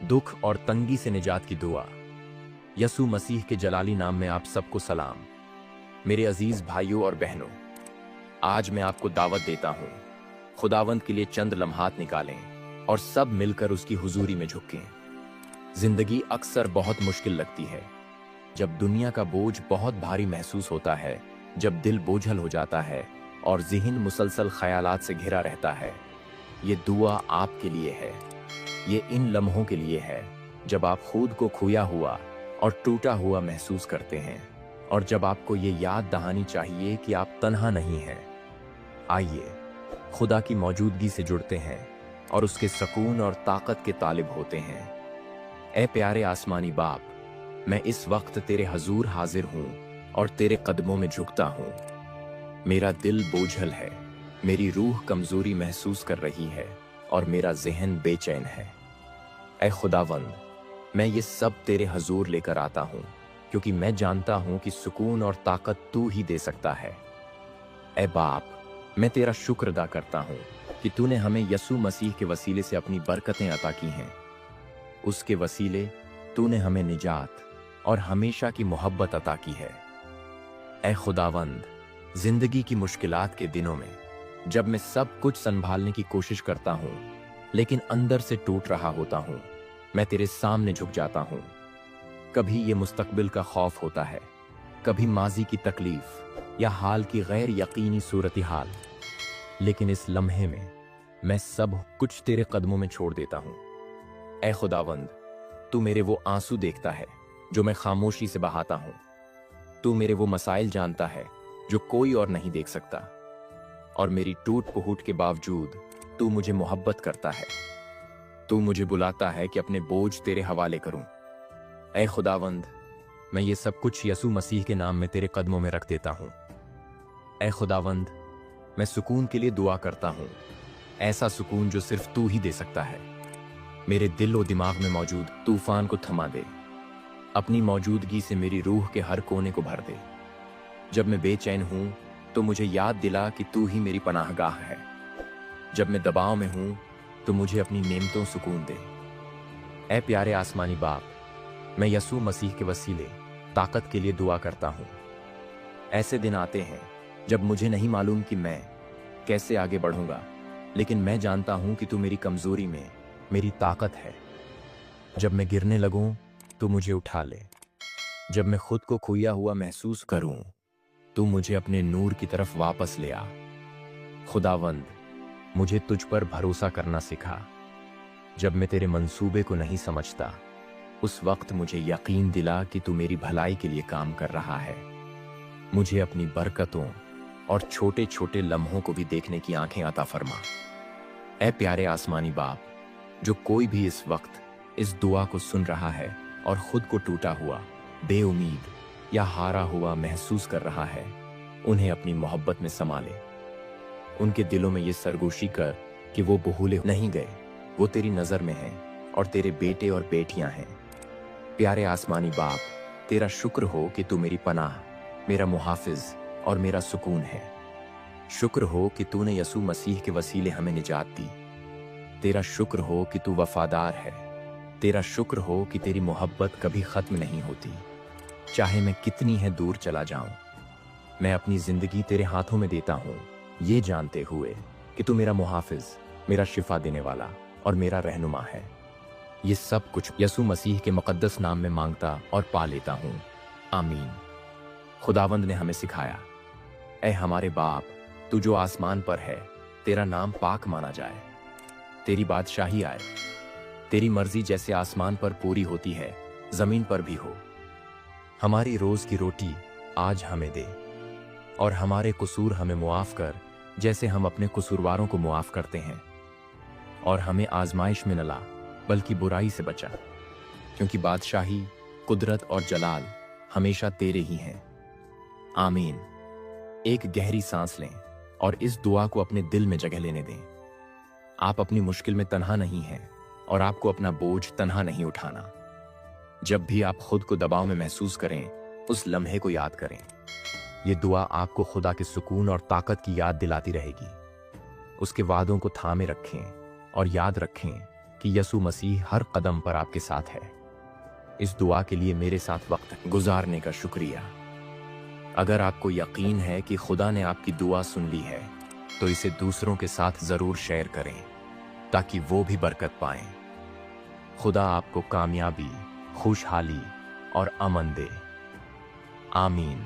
दुख और तंगी से निजात की दुआ। यसू मसीह के जलाली नाम में आप सबको सलाम। मेरे अजीज भाइयों और बहनों, आज मैं आपको दावत देता हूं, खुदावंद के लिए चंद लम्हात निकालें और सब मिलकर उसकी हुजूरी में झुकें। जिंदगी अक्सर बहुत मुश्किल लगती है। जब दुनिया का बोझ बहुत भारी महसूस होता है, जब दिल बोझल हो जाता है और ज़िहन मुसलसल ख्यालात से घिरा रहता है, ये दुआ आपके लिए है। ये इन लम्हों के लिए है जब आप खुद को खोया हुआ और टूटा हुआ महसूस करते हैं, और जब आपको ये याद दहानी चाहिए कि आप तन्हा नहीं हैं। आइए खुदा की मौजूदगी से जुड़ते हैं और उसके सुकून और ताकत के तालिब होते हैं। ए प्यारे आसमानी बाप, मैं इस वक्त तेरे हजूर हाजिर हूँ और तेरे कदमों में झुकता हूँ। मेरा दिल बोझल है, मेरी रूह कमजोरी महसूस कर रही है और मेरा ज़हन बेचैन है। ऐ खुदावंद, मैं ये सब तेरे हजूर लेकर आता हूँ, क्योंकि मैं जानता हूँ कि सुकून और ताकत तू ही दे सकता है। ऐ बाप, मैं तेरा शुक्र अदा करता हूँ कि तूने हमें यसू मसीह के वसीले से अपनी बरकतें अता की हैं। उसके वसीले तूने हमें निजात और हमेशा की मोहब्बत अता की है। ऐ खुदावंद, जिंदगी की मुश्किलात के दिनों में जब मैं सब कुछ संभालने की कोशिश करता हूँ लेकिन अंदर से टूट रहा होता हूँ, मैं तेरे सामने झुक जाता हूँ। कभी ये मुस्तकबिल का खौफ होता है, कभी माजी की तकलीफ या हाल की गैर यकीनी सूरत हाल, लेकिन इस लम्हे में मैं सब कुछ तेरे कदमों में छोड़ देता हूँ। ऐ खुदावंद, तू मेरे वो आंसू देखता है जो मैं खामोशी से बहाता हूँ। तू मेरे वो मसाइल जानता है जो कोई और नहीं देख सकता, और मेरी टूट फूट के बावजूद तू मुझे मोहब्बत करता है। तू मुझे बुलाता है कि अपने बोझ तेरे हवाले करूं। ऐ खुदावंद, मैं ये सब कुछ यसू मसीह के नाम में तेरे कदमों में रख देता हूं। ऐ खुदावंद, मैं सुकून के लिए दुआ करता हूं, ऐसा सुकून जो सिर्फ तू ही दे सकता है। मेरे दिल और दिमाग में मौजूद तूफान को थमा दे। अपनी मौजूदगी से मेरी रूह के हर कोने को भर दे। जब मैं बेचैन हूं तो मुझे याद दिला कि तू ही मेरी पनाहगाह है। जब मैं दबाव में हूं तो मुझे अपनी नेमतों सुकून दे। ऐ प्यारे आसमानी बाप, मैं यसू मसीह के वसीले ताकत के लिए दुआ करता हूं। ऐसे दिन आते हैं जब मुझे नहीं मालूम कि मैं कैसे आगे बढ़ूंगा, लेकिन मैं जानता हूं कि तू मेरी कमजोरी में मेरी ताकत है। जब मैं गिरने लगूं तो मुझे उठा ले। जब मैं खुद को खोया हुआ महसूस करूं तू मुझे अपने नूर की तरफ वापस ले आ। खुदावंद, मुझे तुझ पर भरोसा करना सिखा। जब मैं तेरे मंसूबे को नहीं समझता, उस वक्त मुझे यकीन दिला कि तू मेरी भलाई के लिए काम कर रहा है। मुझे अपनी बरकतों और छोटे छोटे लम्हों को भी देखने की आंखें अता फरमा। ऐ प्यारे आसमानी बाप, जो कोई भी इस वक्त इस दुआ को सुन रहा है और खुद को टूटा हुआ, बेउम्मीद या हारा हुआ महसूस कर रहा है, उन्हें अपनी मोहब्बत में समा ले। उनके दिलों में ये सरगोशी कर कि वो भूले नहीं गए, वो तेरी नज़र में हैं और तेरे बेटे और बेटियां हैं। प्यारे आसमानी बाप, तेरा शुक्र हो कि तू मेरी पनाह, मेरा मुहाफिज और मेरा सुकून है। शुक्र हो कि तूने यसू मसीह के वसीले हमें निजात दी। तेरा शुक्र हो कि तू वफादार है। तेरा शुक्र हो कि तेरी मोहब्बत कभी खत्म नहीं होती। चाहे मैं कितनी है दूर चला जाऊं, मैं अपनी जिंदगी तेरे हाथों में देता हूं, ये जानते हुए कि तू मेरा मुहाफिज, मेरा शिफा देने वाला और मेरा रहनुमा है। ये सब कुछ यसू मसीह के मुकद्दस नाम में मांगता और पा लेता हूं। आमीन। खुदावंद ने हमें सिखाया, ऐ हमारे बाप, तू जो आसमान पर है, तेरा नाम पाक माना जाए। तेरी बादशाही आए। तेरी मर्जी जैसे आसमान पर पूरी होती है, जमीन पर भी हो। हमारी रोज की रोटी आज हमें दे, और हमारे कसूर हमें मुआफ कर जैसे हम अपने कसूरवारों को मुआफ करते हैं। और हमें आजमाइश में न ला, बल्कि बुराई से बचा, क्योंकि बादशाही, कुदरत और जलाल हमेशा तेरे ही हैं। आमीन। एक गहरी सांस लें और इस दुआ को अपने दिल में जगह लेने दें। आप अपनी मुश्किल में तन्हा नहीं हैं और आपको अपना बोझ तन्हा नहीं उठाना। जब भी आप खुद को दबाव में महसूस करें, उस लम्हे को याद करें। ये दुआ आपको खुदा के सुकून और ताकत की याद दिलाती रहेगी। उसके वादों को थामे रखें और याद रखें कि यसु मसीह हर कदम पर आपके साथ है। इस दुआ के लिए मेरे साथ वक्त गुजारने का शुक्रिया। अगर आपको यकीन है कि खुदा ने आपकी दुआ सुन ली है तो इसे दूसरों के साथ जरूर शेयर करें ताकि वो भी बरकत पाएं। खुदा आपको कामयाबी, खुशहाली और अमन दे। आमीन।